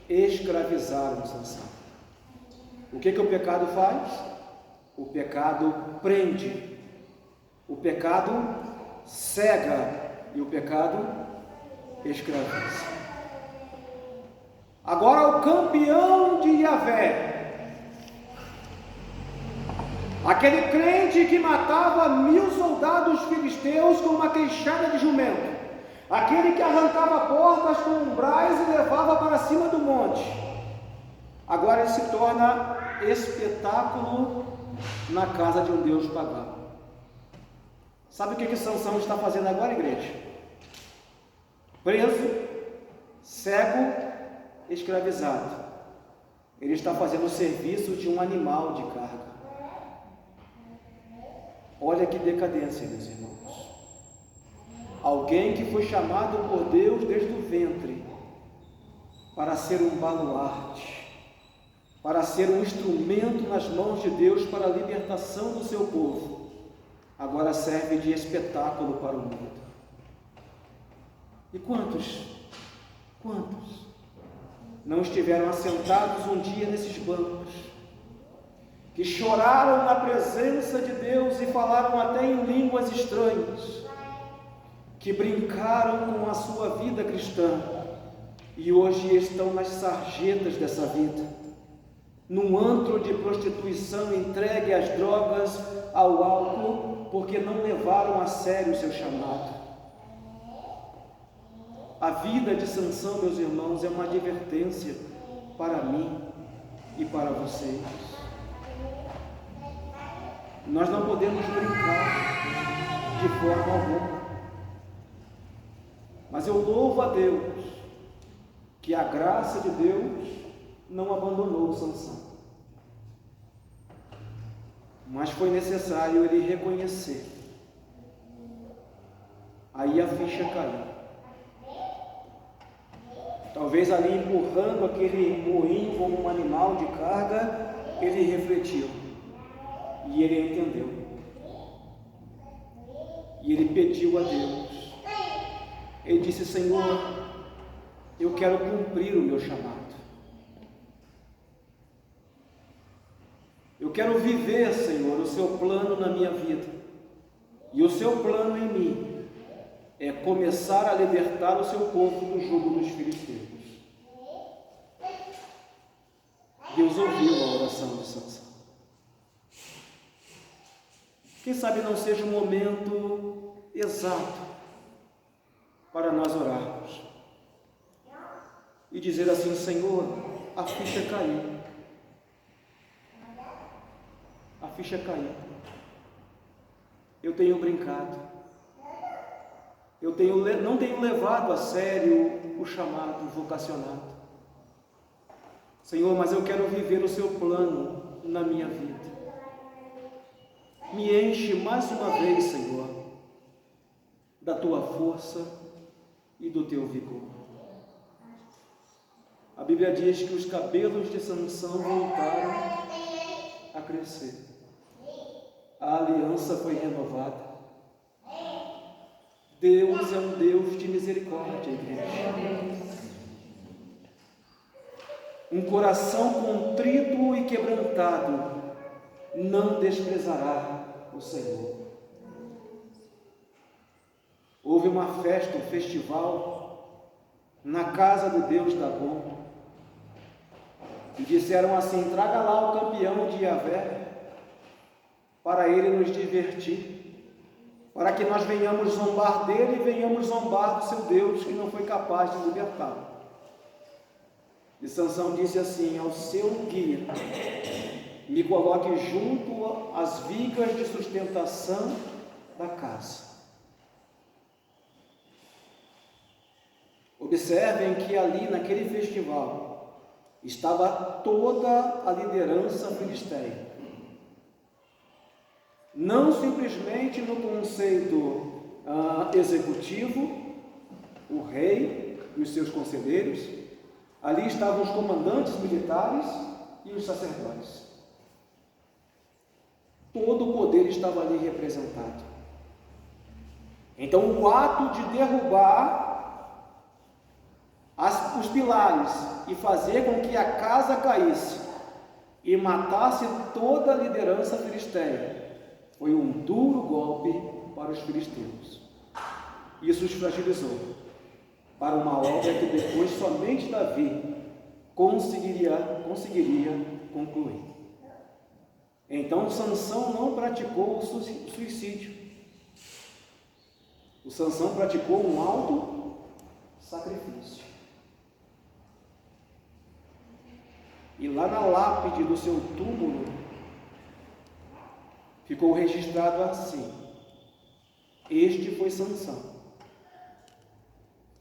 escravizaram Sansão. O que o pecado faz? O pecado prende, o pecado cega e o pecado escraviza. Agora o campeão de Yahvé, aquele crente que matava 1000 soldados filisteus com uma queixada de jumento, aquele que arrancava portas com umbrais e levava para cima do monte, agora ele se torna espetáculo na casa de um Deus pagão. Sabe o que Sansão está fazendo agora, igreja? Preso, cego, escravizado. Ele está fazendo o serviço de um animal de carga. Olha que decadência, meus irmãos. Alguém que foi chamado por Deus desde o ventre para ser um baluarte, para ser um instrumento nas mãos de Deus para a libertação do seu povo, agora serve de espetáculo para o mundo. E quantos não estiveram assentados um dia nesses bancos, que choraram na presença de Deus e falaram até em línguas estranhas, que brincaram com a sua vida cristã e hoje estão nas sarjetas dessa vida, num antro de prostituição, entregue às drogas, ao álcool, porque não levaram a sério o seu chamado. A vida de Sansão, meus irmãos, é uma advertência para mim e para vocês. Nós não podemos brincar de forma alguma, mas eu louvo a Deus que a graça de Deus não abandonou Sansão, mas foi necessário ele reconhecer. Aí a ficha caiu. Talvez ali empurrando aquele moinho como um animal de carga, ele refletiu e ele entendeu e ele pediu a Deus. Ele disse: Senhor, eu quero cumprir o meu chamado. Eu quero viver, Senhor, o seu plano na minha vida. E o seu plano em mim é começar a libertar o seu povo do jugo dos filisteus. Deus ouviu a oração de Sansão. Quem sabe não seja um momento exato para nós orarmos e dizer assim: Senhor, a ficha caiu. A ficha caiu. Eu tenho brincado. Não tenho levado a sério o chamado vocacionado. Senhor, mas eu quero viver o seu plano na minha vida. Me enche mais uma vez, Senhor, da tua força e do teu vigor. A Bíblia diz que os cabelos de Sansão voltaram a crescer. A aliança foi renovada. Deus é um Deus de misericórdia, igreja. Um coração contrito e quebrantado não desprezará o Senhor. Houve uma festa, um festival na casa do Deus Dagon, e disseram assim: traga lá o campeão de Yahvé para ele nos divertir, para que nós venhamos zombar dele e venhamos zombar do seu Deus que não foi capaz de libertá-lo. E Sansão disse assim ao seu guia: me coloque junto às vigas de sustentação da casa. Observem que ali naquele festival estava toda a liderança filisteia. Não simplesmente no conceito executivo, o rei e os seus conselheiros. Ali estavam os comandantes militares e os sacerdotes. Todo o poder estava ali representado. Então o ato de derrubar os pilares e fazer com que a casa caísse e matasse toda a liderança filisteia, foi um duro golpe para os filisteus. Isso os fragilizou para uma obra que depois somente Davi conseguiria concluir. Então Sansão não praticou o suicídio. O Sansão praticou um alto sacrifício. E lá na lápide do seu túmulo ficou registrado assim: este foi Sansão,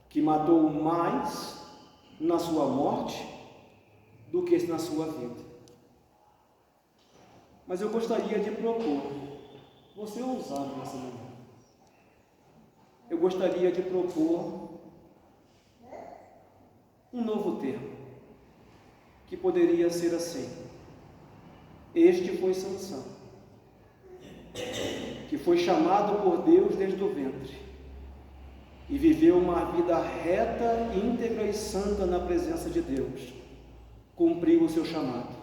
que matou mais na sua morte do que na sua vida. Mas eu gostaria de propor, você é ousado nessa manhã, eu gostaria de propor um novo termo, que poderia ser assim: este foi Sansão, que foi chamado por Deus desde o ventre, e viveu uma vida reta, íntegra e santa na presença de Deus, cumpriu o seu chamado,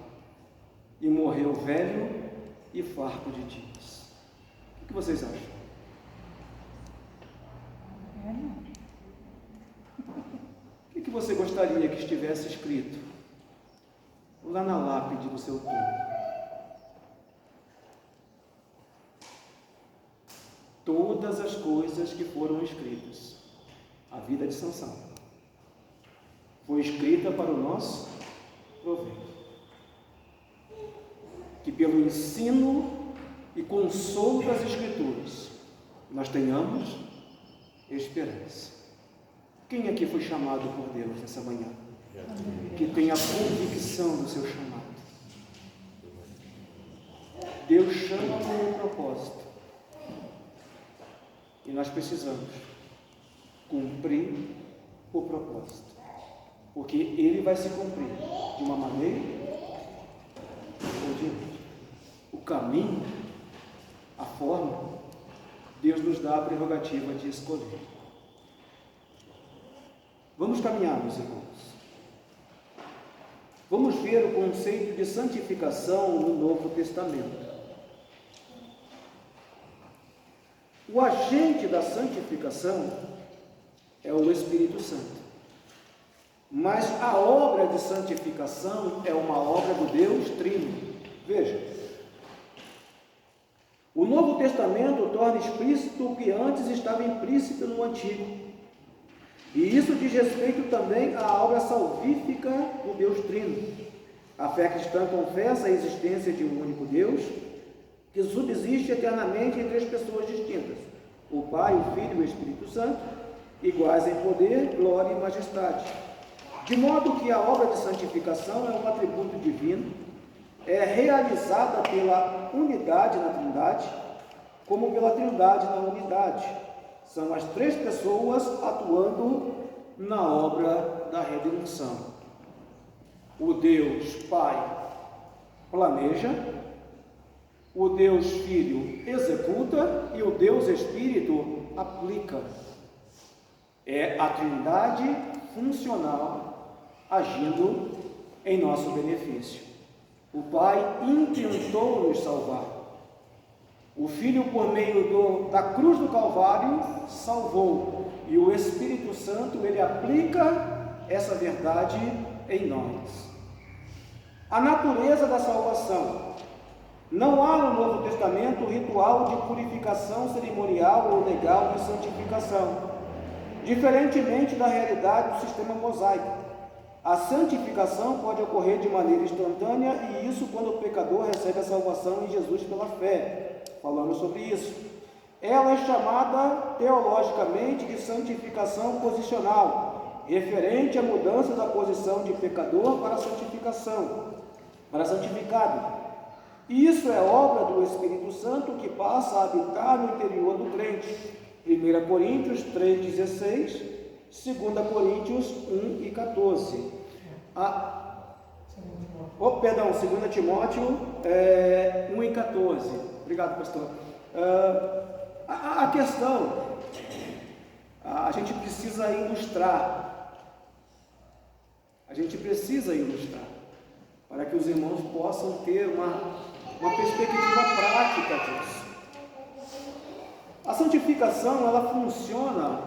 e morreu velho e farto de dias. O que vocês acham? O que você gostaria que estivesse escrito lá na lápide do seu túmulo? Todas as coisas que foram escritas, a vida de Sansão, foi escrita para o nosso proveito. Que pelo ensino e consolo das Escrituras, nós tenhamos esperança. Quem aqui foi chamado por Deus nessa manhã? Que tem a convicção do seu chamado. Deus chama com um propósito. E nós precisamos cumprir o propósito. Porque ele vai se cumprir de uma maneira ou de outra. O caminho, a forma, Deus nos dá a prerrogativa de escolher. Vamos caminhar, meus irmãos. Vamos ver o conceito de santificação no Novo Testamento. O agente da santificação é o Espírito Santo. Mas a obra de santificação é uma obra do Deus Trino. Veja, o Novo Testamento torna explícito o que antes estava implícito no Antigo. E isso diz respeito também à obra salvífica do Deus Trino. A fé cristã confessa a existência de um único Deus, que subsiste eternamente em três pessoas distintas: o Pai, o Filho e o Espírito Santo, iguais em poder, glória e majestade. De modo que a obra de santificação é um atributo divino, é realizada pela unidade na Trindade, como pela Trindade na unidade. São as três pessoas atuando na obra da redenção. O Deus Pai planeja, o Deus Filho executa e o Deus Espírito aplica. É a Trindade funcional agindo em nosso benefício. O Pai intentou nos salvar. O Filho, por meio da cruz do Calvário, salvou. E o Espírito Santo, ele aplica essa verdade em nós. A natureza da salvação. Não há no Novo Testamento ritual de purificação cerimonial ou legal de santificação, diferentemente da realidade do sistema mosaico. A santificação pode ocorrer de maneira instantânea, e isso quando o pecador recebe a salvação em Jesus pela fé. Falamos sobre isso. Ela é chamada teologicamente de santificação posicional, referente à mudança da posição de pecador para santificação, para santificado. Isso é obra do Espírito Santo que passa a habitar no interior do crente. 1 Coríntios 3,16, 2 Coríntios 1,14. 2 Timóteo 1,14. Obrigado, pastor. A questão, a gente precisa ilustrar a gente precisa ilustrar, para que os irmãos possam ter uma perspectiva prática disso. A santificação, ela funciona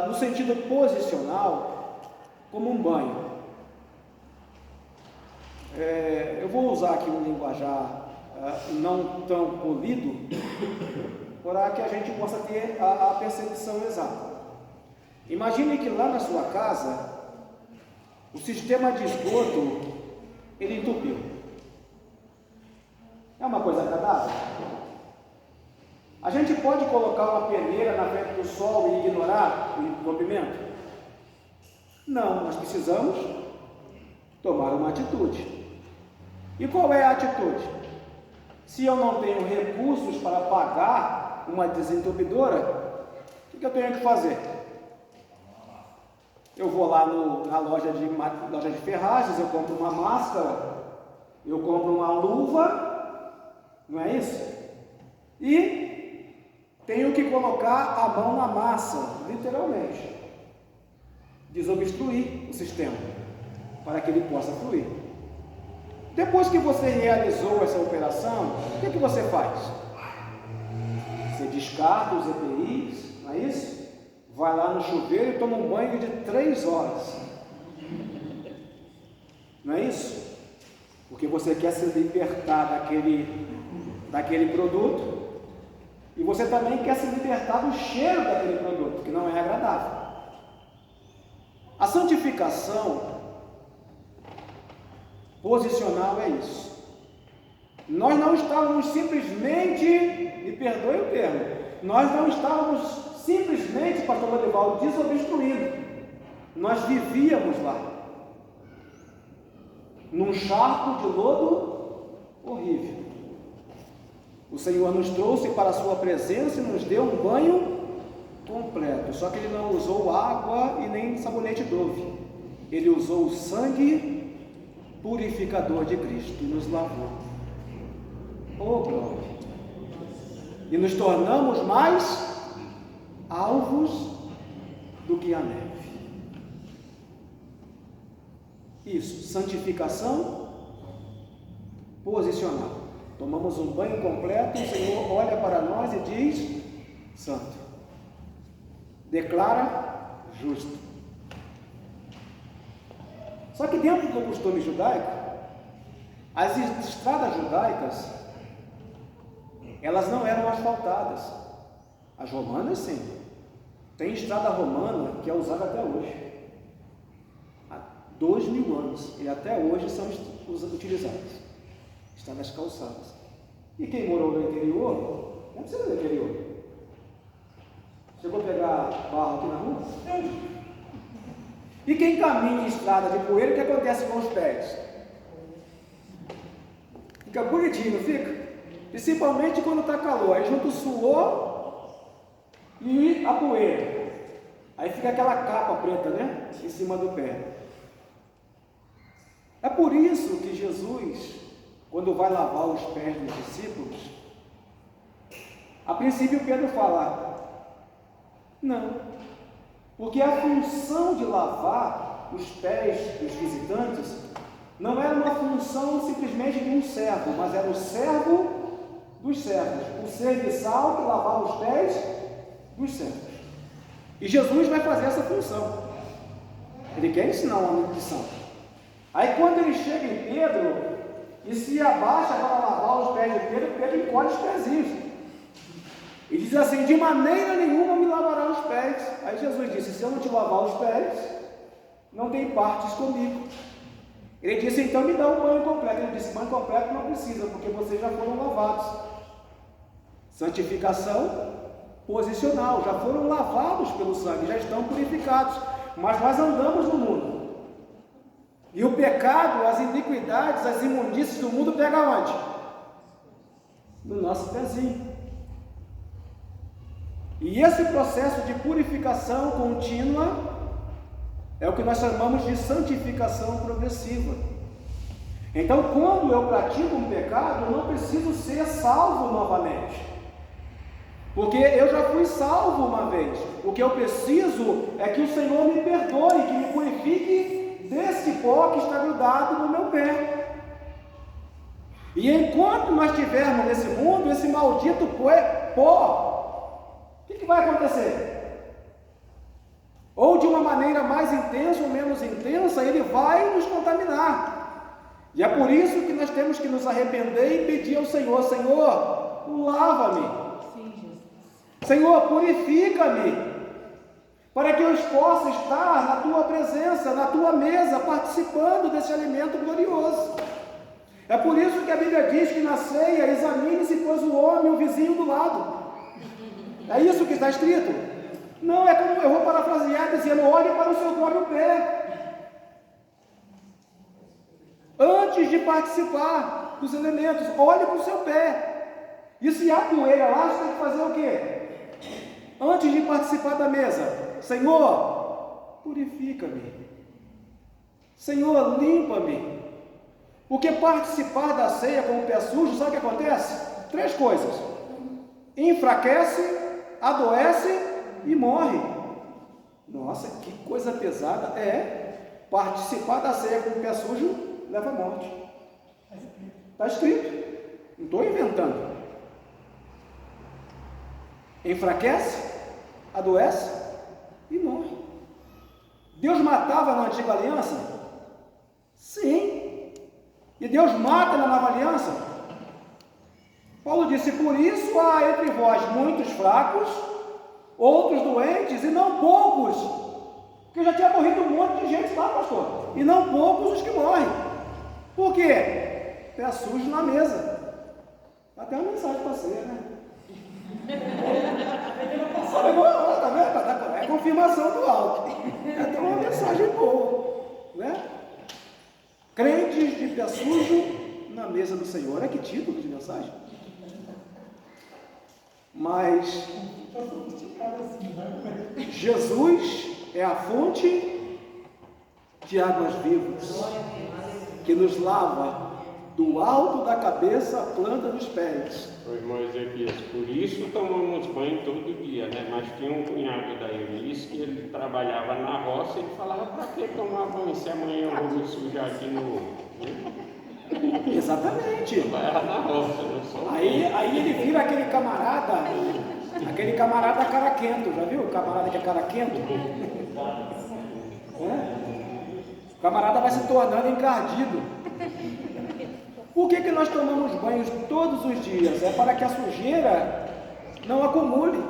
no sentido posicional como um banho. Eu vou usar aqui um linguajar não tão polido, para que a gente possa ter a percepção exata. Imagine que lá na sua casa, o sistema de esgoto, ele entupiu. É uma coisa agradável? A gente pode colocar uma peneira na frente do sol e ignorar o entupimento? Não, nós precisamos tomar uma atitude. E qual é a atitude? Se eu não tenho recursos para pagar uma desentupidora, o que eu tenho que fazer? Eu vou lá na loja de ferragens, eu compro uma máscara, eu compro uma luva, não é isso? E tenho que colocar a mão na massa, literalmente, desobstruir o sistema, para que ele possa fluir. Depois que você realizou essa operação, o que você faz? Você descarta os EPIs, não é isso? Vai lá no chuveiro e toma um banho de 3 horas. Não é isso? Porque você quer se libertar daquele produto, e você também quer se libertar do cheiro daquele produto, que não é agradável. A santificação posicional é isso. Nós não estávamos simplesmente, me perdoe o termo, nós não estávamos simplesmente, pastor Lorival, desobstruindo. Nós vivíamos lá, num charco de lodo horrível. O Senhor nos trouxe para a sua presença e nos deu um banho completo. Só que Ele não usou água e nem sabonete Dove. Ele usou o sangue purificador de Cristo e nos lavou. Oh, glória! E nos tornamos mais alvos do que a neve. Isso, santificação posicional. Tomamos um banho completo e o Senhor olha para nós e diz: santo. Declara justo. Só que dentro do costume judaico, as estradas judaicas, elas não eram asfaltadas. As romanas, sim. Tem estrada romana que é usada até hoje. Há 2000 anos. E até hoje são utilizadas. Estradas calçadas. E quem morou no interior, não precisa do interior. Chegou a pegar barro aqui na rua? E quem caminha em estrada de poeira, o que acontece com os pés? Fica bonitinho, não fica? Principalmente quando está calor. Aí junto o suor e a poeira. Aí fica aquela capa preta, né? Em cima do pé. É por isso que Jesus, quando vai lavar os pés dos discípulos, a princípio Pedro fala: não. Porque a função de lavar os pés dos visitantes não era uma função simplesmente de um servo, mas era o servo dos servos, o serviçal que lavava os pés dos servos. E Jesus vai fazer essa função. Ele quer ensinar uma lição. Aí quando ele chega em Pedro e se abaixa para lavar os pés de Pedro, Pedro encolhe os pezinhos. E diz assim: de maneira nenhuma me lavará os pés. Aí Jesus disse: se eu não te lavar os pés, não tem partes comigo. Ele disse: então me dá um banho completo. Ele disse: banho completo não precisa, porque vocês já foram lavados. Santificação posicional, já foram lavados pelo sangue, já estão purificados. Mas nós andamos no mundo, e o pecado, as iniquidades, as imundícias do mundo pegam onde? No nosso pezinho. E esse processo de purificação contínua é o que nós chamamos de santificação progressiva. Então, quando eu pratico um pecado, eu não preciso ser salvo novamente. Porque eu já fui salvo uma vez. O que eu preciso é que o Senhor me perdoe, que me purifique desse pó que está grudado no meu pé. E enquanto nós estivermos nesse mundo, esse maldito pó, o que vai acontecer? Ou de uma maneira mais intensa ou menos intensa, ele vai nos contaminar. E é por isso que nós temos que nos arrepender e pedir ao Senhor: Senhor, lava-me. Senhor, purifica-me, para que eu possa estar na tua presença, na tua mesa, participando desse alimento glorioso. É por isso que a Bíblia diz que na ceia examine-se, pois, o homem, o vizinho do lado. É isso que está escrito? Não, é como eu vou parafrasear dizendo: olhe para o seu próprio pé. Antes de participar dos elementos, olhe para o seu pé. E se há poeira lá, você tem que fazer o quê? Antes de participar da mesa: Senhor, purifica-me. Senhor, limpa-me. Porque participar da ceia com o pé sujo, sabe o que acontece? 3 coisas: enfraquece, adoece e morre. Nossa, que coisa pesada. Participar da ceia com o pé sujo leva à morte. Está escrito, não estou inventando. Enfraquece, adoece e morre. Deus matava na antiga aliança? Sim. E Deus mata na nova aliança? Paulo disse: por isso há entre vós muitos fracos, outros doentes, e não poucos. Porque já tinha morrido um monte de gente lá, pastor. E não poucos os que morrem. Por quê? Pé sujo na mesa. Até uma mensagem para ser, né? Tá vendo? É confirmação do alto. É até uma mensagem boa, né? Crentes de pé sujo na mesa do Senhor. Olha que título de mensagem. Mas Jesus é a fonte de águas vivas, que nos lava do alto da cabeça à planta dos pés. Ô irmão Ezequias, por isso tomamos banho todo dia, né? Mas tinha um cunhado da Eunice que ele trabalhava na roça e ele falava: para que tomar banho se amanhã eu vou me sujar aqui no... Exatamente. Trabalhava na roça, não sou. Aí ele vira aquele camarada caraquento, já viu? O camarada que é caraquento? O camarada vai se tornando encardido. Por que nós tomamos banhos todos os dias? É para que a sujeira não acumule.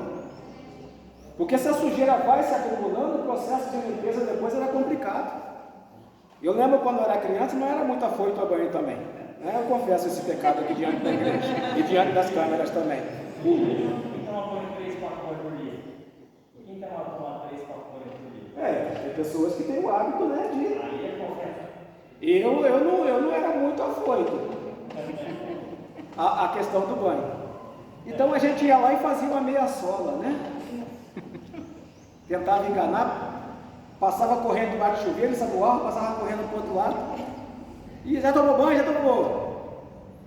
Porque se a sujeira vai se acumulando, o processo de limpeza depois era complicado. Eu lembro quando eu era criança, não era muito afoito a banho também. Eu confesso esse pecado aqui diante da igreja e diante das câmeras também. Quem toma banho 3, 4 banhos por dia? Quem toma 3, 4 banhos por dia? Tem pessoas que têm o hábito, né, de... Aí é confesso. Eu não era muito afoito a questão do banho. Então a gente ia lá e fazia uma meia sola, né? Tentava enganar, passava correndo debaixo do chuveiro, ensaboava, passava correndo para o outro lado. E já tomou banho, já tomou.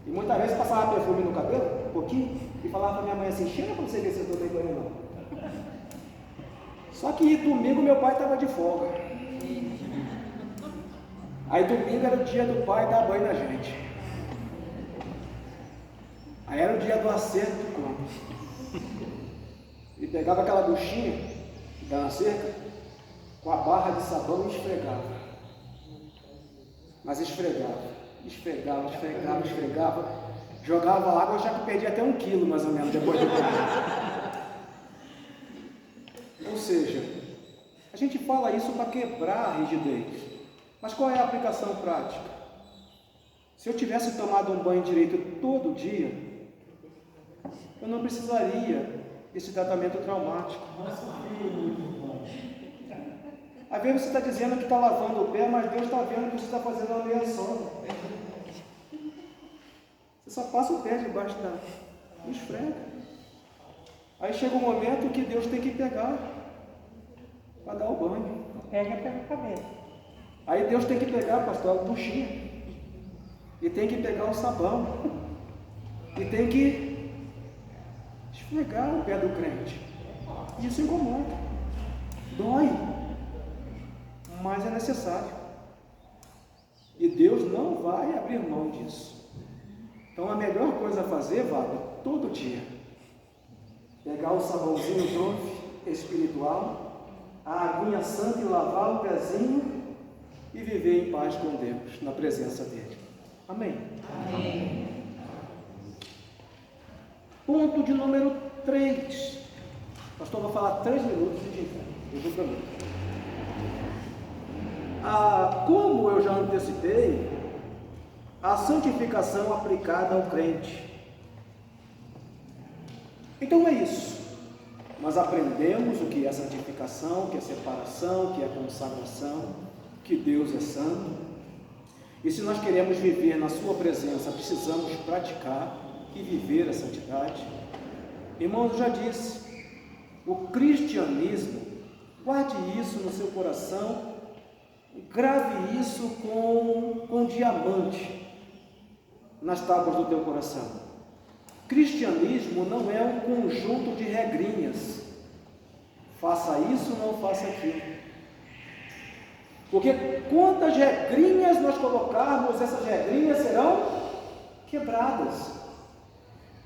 E muitas vezes passava perfume no cabelo, um pouquinho, e falava para minha mãe assim: cheira para você ver se eu estou bem banho não. Só que domingo meu pai estava de folga. Aí domingo era o dia do pai dar banho na gente. Aí era o dia do acerto de contas. Ele pegava aquela buchinha da cerca com a barra de sabão e esfregava. Mas esfregava, jogava água, já que perdia até 1 quilo mais ou menos depois de banho. Ou seja, a gente fala isso para quebrar a rigidez. Mas qual é a aplicação prática? Se eu tivesse tomado um banho direito todo dia, eu não precisaria desse tratamento traumático. Às vezes você está dizendo que está lavando o pé, mas Deus está vendo que você está fazendo uma meia sola. Você só passa o pé debaixo da... esfrega. Aí chega um momento que Deus tem que pegar para dar o banho. Pega pela cabeça. Aí Deus tem que pegar, pastor, a buchinha. E tem que pegar o sabão. E tem que esfregar o pé do crente. Isso incomoda, dói, mas é necessário. E Deus não vai abrir mão disso. Então a melhor coisa a fazer, Wagner, todo dia, pegar o sabãozinho Joff espiritual, a aguinha santa e lavar o pezinho e viver em paz com Deus, na presença dele. Amém? Amém. Ponto de número 3. Pastor, vou falar 3 minutos e de inferno. Eu vou para mim. Como eu já antecipei, a santificação aplicada ao crente. Então é isso. Nós aprendemos o que é santificação, o que é separação, o que é consagração, que Deus é santo. E se nós queremos viver na sua presença, precisamos praticar e viver a santidade. Irmãos, eu já disse, o cristianismo, guarde isso no seu coração, grave isso com diamante nas tábuas do teu coração. Cristianismo não é um conjunto de regrinhas, faça isso, não faça aquilo, porque quantas regrinhas nós colocarmos, essas regrinhas serão quebradas.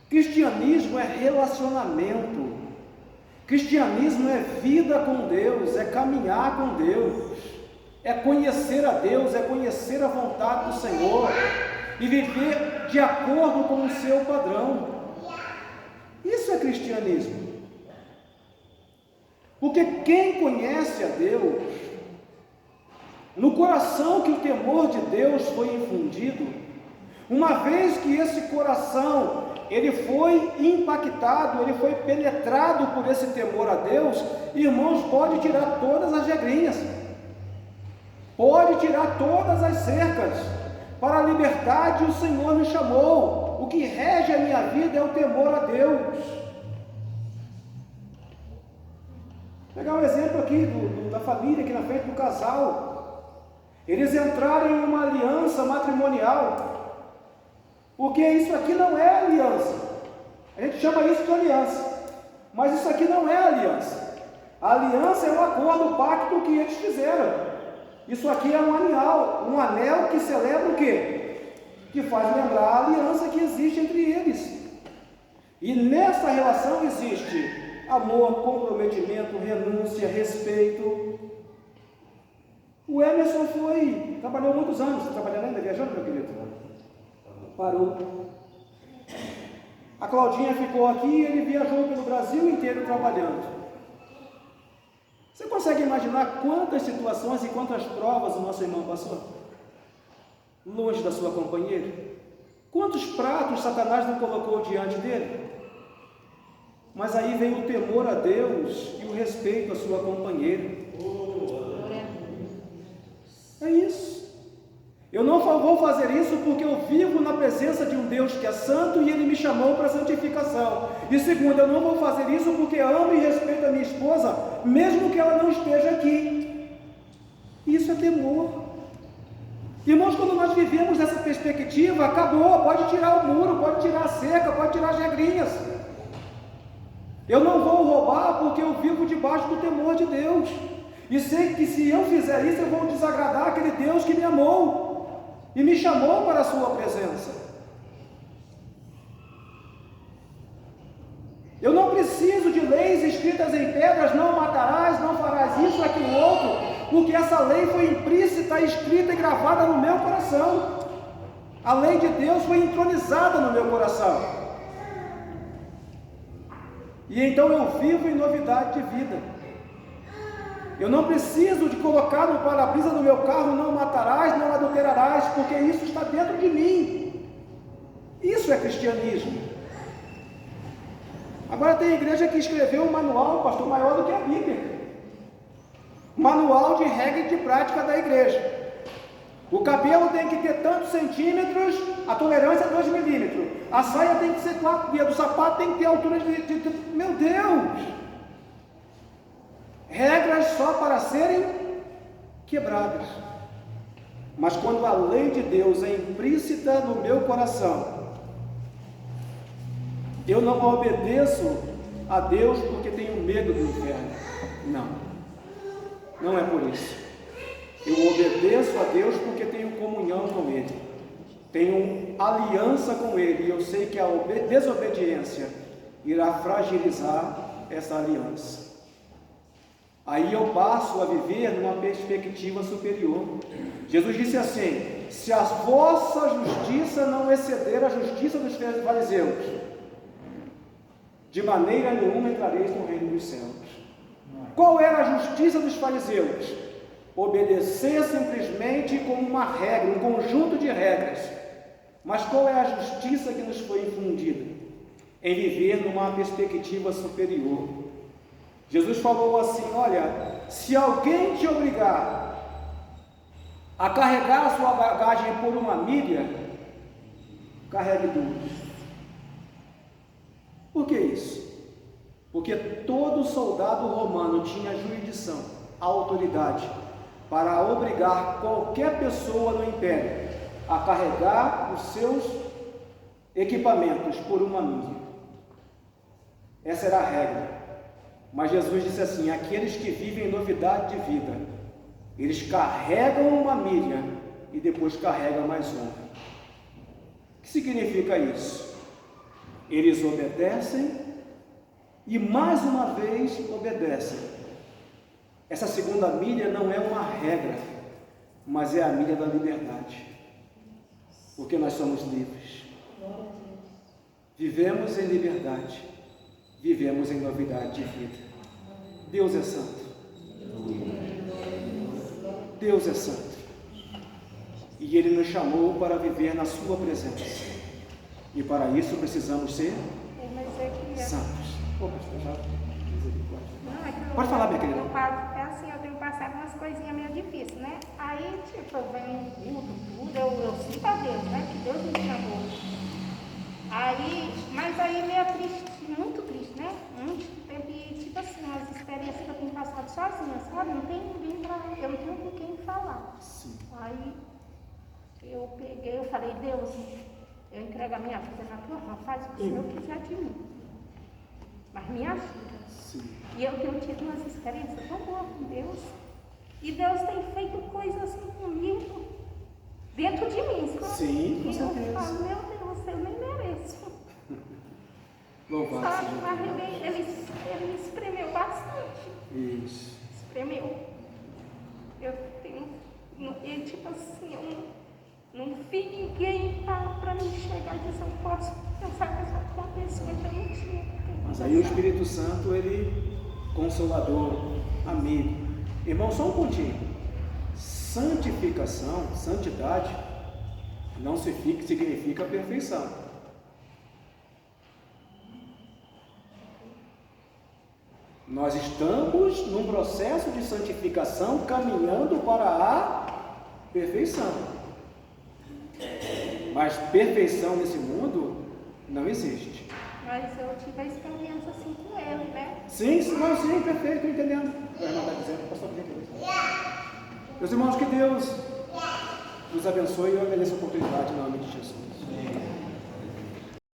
Cristianismo é relacionamento, cristianismo é vida com Deus, é caminhar com Deus, é conhecer a Deus, é conhecer a vontade do Senhor e viver de acordo com o seu padrão. Isso é cristianismo. Porque quem conhece a Deus, no coração que o temor de Deus foi infundido, uma vez que esse coração ele foi impactado, ele foi penetrado por esse temor a Deus, irmãos, pode tirar todas as regrinhas, pode tirar todas as cercas. Para a liberdade o Senhor me chamou. O que rege a minha vida é o temor a Deus. Vou pegar um exemplo aqui da família, aqui na frente do casal. Eles entraram em uma aliança matrimonial, porque isso aqui não é aliança. A gente chama isso de aliança, mas isso aqui não é aliança. A aliança é um acordo, um pacto que eles fizeram. Isso aqui é um anel que celebra o quê? Que faz lembrar a aliança que existe entre eles. E nessa relação existe amor, comprometimento, renúncia, respeito. O Emerson trabalhou muitos anos. Você trabalhando ainda, viajando, meu querido? Parou. A Claudinha ficou aqui e ele viajou pelo Brasil inteiro trabalhando. Você consegue imaginar quantas situações e quantas provas o nosso irmão passou? Longe da sua companheira? Quantos pratos Satanás não colocou diante dele? Mas aí vem o temor a Deus e o respeito à sua companheira. É isso. Eu não vou fazer isso porque eu vivo na presença de um Deus que é santo e Ele me chamou para a santificação. E segundo, eu não vou fazer isso porque amo e respeito a minha esposa, mesmo que ela não esteja aqui. Isso é temor. Irmãos, quando nós vivemos nessa perspectiva, acabou, pode tirar o muro, pode tirar a cerca, pode tirar as regrinhas. Eu não vou roubar porque eu vivo debaixo do temor de Deus. E sei que se eu fizer isso, eu vou desagradar aquele Deus que me amou e me chamou para a sua presença. Eu não preciso de leis escritas em pedras, não matarás, não farás isso, aquilo, outro, porque essa lei foi implícita, escrita e gravada no meu coração. A lei de Deus foi entronizada no meu coração. E então eu vivo em novidade de vida. Eu não preciso de colocar no para-brisa do meu carro, não matarás, não adulterarás, porque isso está dentro de mim. Isso é cristianismo. Agora tem igreja que escreveu um manual, pastor, maior do que a Bíblia. Manual de regra e de prática da igreja. O cabelo tem que ter tantos centímetros, a tolerância é 2 milímetros. A saia tem que ser 4 dias, o sapato tem que ter altura de... Meu Deus! Regras só para serem quebradas. Mas quando a lei de Deus é implícita no meu coração, eu não obedeço a Deus porque tenho medo do inferno. Não, não é por isso. Eu obedeço a Deus porque tenho comunhão com Ele, tenho aliança com Ele, e eu sei que a desobediência irá fragilizar essa aliança. Aí eu passo a viver numa perspectiva superior. Jesus disse assim: se a vossa justiça não exceder a justiça dos fariseus, de maneira nenhuma entrareis no reino dos céus. Qual era a justiça dos fariseus? Obedecer simplesmente como uma regra, um conjunto de regras. Mas qual é a justiça que nos foi infundida? Em viver numa perspectiva superior. Jesus falou assim: olha, se alguém te obrigar a carregar a sua bagagem por uma milha, carregue 2. Por que isso? Porque todo soldado romano tinha jurisdição, autoridade, para obrigar qualquer pessoa no império a carregar os seus equipamentos por uma milha. Essa era a regra. Mas Jesus disse assim: aqueles que vivem em novidade de vida, eles carregam uma milha e depois carregam mais uma. O que significa isso? Eles obedecem e mais uma vez obedecem. Essa segunda milha não é uma regra, mas é a milha da liberdade, porque nós somos livres. Vivemos em liberdade, vivemos em novidade de vida. Deus é santo. Deus é santo. E Ele nos chamou para viver na sua presença. E para isso precisamos ser santos. Pode falar, minha querida. É assim, eu tenho passado umas coisinhas meio difíceis, né? Aí, tipo, eu venho tudo, eu sinto a Deus, né? Que Deus me chamou. Aí, mas aí meio triste, muito triste, né? Teve, tipo assim, umas experiências que eu tenho passado sozinha, sabe? Não tem ninguém eu não tenho com quem falar. Sim. Aí, eu peguei, eu falei: Deus, eu entrego a minha vida na tua mão, faz o que o Senhor quiser de mim. Mas me ajuda. Sim. E eu tenho tido umas experiências tão boas com Deus. E Deus tem feito coisas assim comigo, dentro de mim, sabe? Sim, com e certeza. eu falo: meu Deus, eu nem mereço. Louvado Sabe? seja Mas Deus. ele espremeu bastante. Isso. Espremeu. Eu tenho. E tipo assim, eu não vi ninguém para me chegar e dizer: eu posso pensar nessa aconteceu, eu não tinha. Mas aí o Espírito Santo, ele, consolador, amigo. Irmão, só um pontinho. Santificação, santidade, não significa perfeição. Nós estamos num processo de santificação, caminhando para a perfeição. Mas perfeição nesse mundo não existe. Mas eu tive a experiência assim com ele, né? Sim, perfeito, estou entendendo. A irmã está dizendo, posso abrir aqui. Meus irmãos, que Deus nos abençoe e eu agradeço a oportunidade em nome de Jesus.